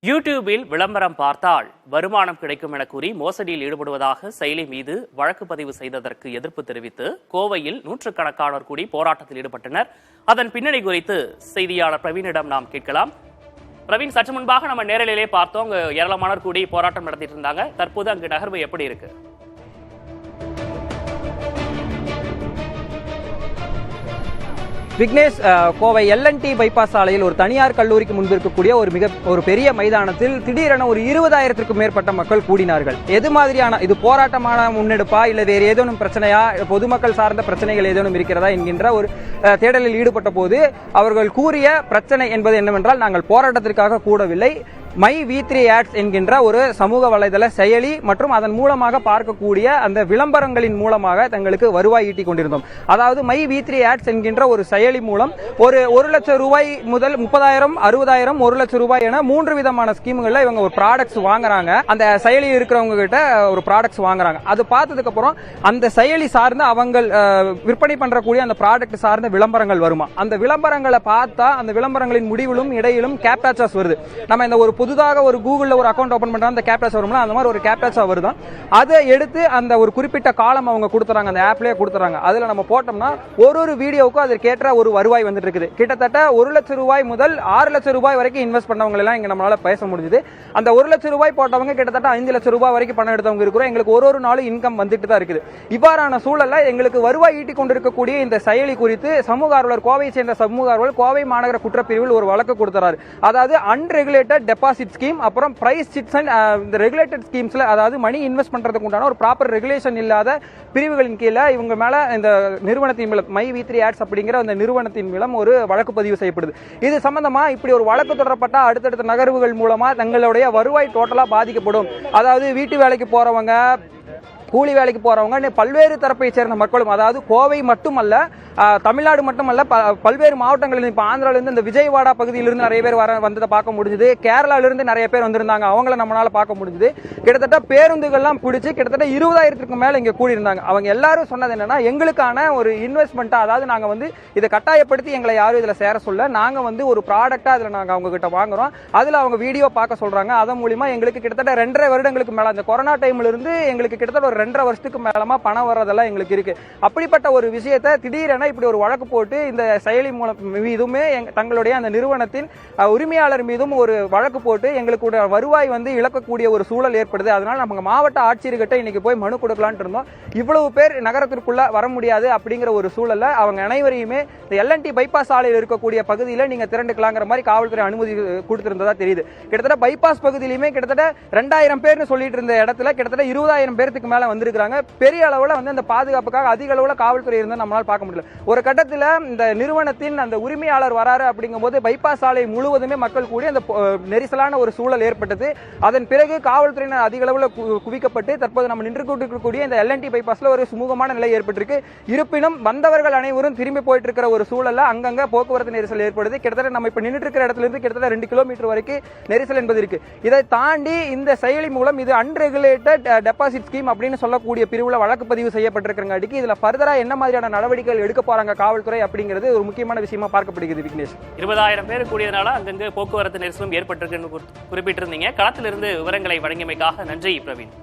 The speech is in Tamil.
யூடியூபில் விளம்பரம் பார்த்தால் வருமானம் கிடைக்கும் என கூறி மோசடியில் ஈடுபடுவதாக செயலி மீது வழக்கு பதிவு செய்ததற்கு எதிர்ப்பு தெரிவித்து கோவையில் நூற்றுக்கணக்கானோர் கூடி போராட்டத்தில் ஈடுபட்டனர். அதன் பின்னணி குறித்து செய்தியாளர் பிரவீனிடம் நாம் கேட்கலாம். பிரவீன், சற்று முன்பாக நம்ம நேரலையிலே பார்த்தோம், அங்கு ஏராளமானோர் கூடி போராட்டம் நடத்திட்டு இருந்தாங்க. தற்போது அங்கு நகர்வு எப்படி இருக்கு? விக்னேஷ், கோவை எல்என்டி பைபாஸ் சாலையில் ஒரு தனியார் கல்லூரிக்கு முன்பு இருக்கக்கூடிய ஒரு பெரிய மைதானத்தில் திடீரென ஒரு 20,000க்கும் மேற்பட்ட மக்கள் கூடினார்கள். எது மாதிரியான இது போராட்டமான முன்னெடுப்பா இல்ல வேறு ஏதேனும் பிரச்சனையா, பொதுமக்கள் சார்ந்த பிரச்சனைகள் ஏதேனும் இருக்கிறதா என்கின்ற ஒரு தேடலில் ஈடுபட்ட போது அவர்கள் கூறிய பிரச்சனை என்பது என்னவென்றால், நாங்கள் போராட்டத்திற்காக கூடவில்லை, மை V3 ஆட்ஸ் என்கின்ற ஒரு சமூக வலைதள செயலி மற்றும் அதன் மூலமாக பார்க்கக்கூடிய அந்த விளம்பரங்களின் மூலமாக தங்களுக்கு வருவாய் ஈட்டிக் கொண்டிருந்தோம். அதாவது மை V3 ஆட்ஸ் என்கின்ற ஒரு செயலி மூலம் ஒரு 1 லட்சம் ரூபாய் முதல் 30,000, 60,000, 1 லட்சம் ரூபாய் என 3 விதமான ஸ்கீம்கள்ல இவங்க ஒரு ப்ராடக்ட்ஸ் வாங்குறாங்க. அந்த செயலி இருக்கிறவங்க கிட்ட ஒரு ப்ராடக்ட்ஸ் வாங்குறாங்க. அது பார்த்ததுக்கு அப்புறம் அந்த செயலி சார்ந்த அவங்க விற்பனை பண்றக்கூடிய அந்த ப்ராடக்ட் சார்ந்த விளம்பரங்கள் வருமா, அந்த விளம்பரங்களை பார்த்தா அந்த விளம்பரங்களின் முடிவிலும் இடையிலும் கேப்டாச்சாஸ் வருது. நம்ம இந்த ஒரு புதுதாக ஒரு கூகுள்ல ஒரு அக்கௌண்ட் ஓபன் பண்றா அந்த கேப்டாச்சா வரும்ல, அந்த மாதிரி ஒரு கேப்டாச்சா வருதான். அதை எடுத்து அந்த ஒரு குறிப்பிட்ட காலம் அவங்க கொடுத்துறாங்க, அந்த ஆப்லயே கொடுத்துறாங்க. அதுல நம்ம போட்டோம்னா ஒரு வீடியோவுக்கும் அதற்கேற்ற ஒரு வருவாய் வந்துட்டு இருக்குது. கிட்டத்தட்ட 1 லட்சம் ரூபாய் முதல் 6 லட்சம் ரூபாய் வரைக்கும் இன்வெஸ்ட் பண்ணவங்க எல்லாம் இங்க நம்மளால பேச முடிஞ்சது. அந்த 1 லட்சம் ரூபாய் போட்டவங்க கிட்டத்தட்ட 5 லட்சம் ரூபாய் வரைக்கும் பணம் எடுத்தவங்க இருக்கிறோம். எங்களுக்கு ஒரு நாளும் இன்கம் வந்துட்டு தான் இருக்குது. இவ்வாறான சூழல்ல எங்களுக்கு வருவாய் ஈட்டிக் கொண்டிருக்கக்கூடிய இந்த செயலி குறித்து சமூக ஆர்வலர், கோவையை சேர்ந்த சமூக ஆர்வலர் கோவை மாநகர குற்றப்பிரிவில் ஒரு வழக்கு கொடுத்தாரு. அதாவது அன்ரெகுலேட்டட் டெபாசிட் ஸ்கீம், அப்புறம் பிரைஸ் சிட்ஸ் அண்ட் இந்த ரெகுலேட்டட் ஸ்கீம்ஸ்ல, அதாவது மணி இன்வெஸ்ட் பண்றதுக்கு உண்டான ஒரு ப்ராப்பர் ரெகுலேஷன் இல்லாத பிரிவுகளின் கீழே இவங்க மேல இந்த நிறுவனத்தின் மூலம் மை V3 ஆட்ஸ் அப்படிங்கிற அந்த நிறுவனத்தின் மூலம் ஒரு வழக்கு பதிவு செய்யப்படுது. இது சம்பந்தமா இப்படி ஒரு வழக்கு தொடரப்பட்ட அடுத்தடுத்த நகர்வுகள் மூலமா தங்களுடைய வருவாய் டோட்டலா பாதிக்கப்படும். அதாவது வீட்டு வேலைக்கு போறவங்க, கூலி வேலைக்கு போறவங்க, பல்வேறு தரப்பை சேர்ந்த மக்களும், அதாவது கோவை மட்டுமல்ல, தமிழ்நாடு மட்டுமல்ல, பல்வேறு மாவட்டங்களில், இப்ப ஆந்திரால இருந்து இந்த விஜயவாடா பகுதியிலிருந்து நிறைய பேர் வந்ததை பார்க்க முடிஞ்சது. கேரளால இருந்து நிறைய பேர் வந்திருந்தாங்க, அவங்கள நம்மளால பார்க்க முடிஞ்சது. கிட்டத்தட்ட பேருந்துகள்லாம் பிடிச்சு கிட்டத்தட்ட 20,000க்கும் மேல இங்க கூடி இருந்தாங்க. அவங்க எல்லாரும் சொன்னது என்னன்னா, எங்களுக்கான ஒரு இன்வெஸ்ட்மெண்ட், அதாவது நாங்க இதை கட்டாயப்படுத்தி எங்களை யாரும் இதுல சேர சொல்ல, நாங்க ஒரு ப்ராடக்டா அதுல நாங்க அவங்க கிட்ட வாங்குறோம், அதுல அவங்க வீடியோ பார்க்க சொல்றாங்க. அதன் மூலியமா எங்களுக்கு கிட்டத்தட்ட 2.5 வருடங்களுக்கு மேல, அந்த கொரோனா டைம்ல இருந்து எங்களுக்கு கிட்டத்தட்ட ஒரு 2.5 வருஷத்துக்கு மேலமா பணம் வர்றதெல்லாம் எங்களுக்கு இருக்கு. அப்படிப்பட்ட ஒரு விஷயத்தை திடீரென இப்படி ஒரு வழக்கு போட்டு இந்த செயலி மூலம் மீதுமே தங்களுடைய அந்த நிறுவனத்தின் உரிமையாளர் மீதும் ஒரு வழக்கு போட்டு எங்களுக்கு வருவாய் இழக்கக்கூடிய ஒரு சூழல் ஏற்படுது. அதனால நம்ம மாவட்ட ஆட்சியர்கிட்ட இன்னைக்கு போய் மனு கொடுக்கலான்னு இருந்தோம். இவ்வளவு பேர் நகரத்திற்குள்ள வர முடியாது அப்படிங்கிற ஒரு சூழல்ல அவங்க அனைவரையுமே எல்என்டி பைபாஸ் சாலையில் இருக்கக்கூடிய பகுதியில் நீங்க திரண்டுக்கலாங்கிற மாதிரி காவல்துறை அனுமதி கொடுத்திருந்ததா தெரியுது. கிட்டத்தட்ட பைபாஸ் பகுதியிலுமே கிட்டத்தட்ட 2,000 பேர்னு சொல்லிட்டு இருந்த இடத்துல கிட்டத்தட்ட 20,000 பேருக்கு மேல வந்திருக்காங்க. பெரிய அளவுல அந்த பாதுகாப்புக்காக அதிக அளவுல காவல்துறை இருந்தா நம்மளால பார்க்க முடியல. ஒரு கட்டத்தில் இந்த நிறுவனத்தின் அந்த உரிமையாளர் வராரு அப்படிங்கும் போது பைபாஸ் சாலை முழுவதுமே மக்கள் கூடி அந்த நெரிசலான ஒரு சூழல் ஏற்பட்டது. அதன் பிறகு காவல்துறையினர் அதிக அளவுல குவிக்கப்பட்டு தற்போது நம்ம நின்று கொண்டிருக்கக்கூடிய இந்த எல்என்டி பைபாஸ்ல ஒரு சுமூகமான நிலை ஏற்பட்டிருக்கு. இருப்பினும் வந்தவர்கள் அனைவரும் திரும்பி போயிட்டு இருக்கிற ஒரு சூழல்ல அங்கங்க போக்குவரத்து நெரிசல் ஏற்படுது. கிட்டத்தட்ட நம்ம இப்ப நின்று இருக்கிற இடத்துல இருந்து கிட்டத்தட்ட 2 கிலோமீட்டர் வரைக்கும் நெரிசல் என்பது இருக்கு. இதை தாண்டி இந்த செயலி மூலம் இது அன்ரெகுலேட்டட் டெபாசிட் ஸ்கீம் அப்படின்னு சொல்லக்கூடிய பிரிவுல வழக்கு பதிவு செய்யப்பட்டிருக்கிறங்காட்டிக்கு இதுல ஃபர்தரா என்ன மாதிரியான நடவடிக்கைகள் எடுக்க போறாங்க காவல்துறை அப்படிங்கிறது ஒரு முக்கியமான விஷயமா பார்க்கப்படுகிறது. விக்னேஷ், 20,000 பேர் கூடியதனால அங்கங்க போக்குவரத்து நெரிசலும் ஏற்பட்டிருக்கு குறிப்பிட்டிருந்தீங்க. களத்திலிருந்து விவரங்களை வழங்கியமைக்காக நன்றி பிரவீன்.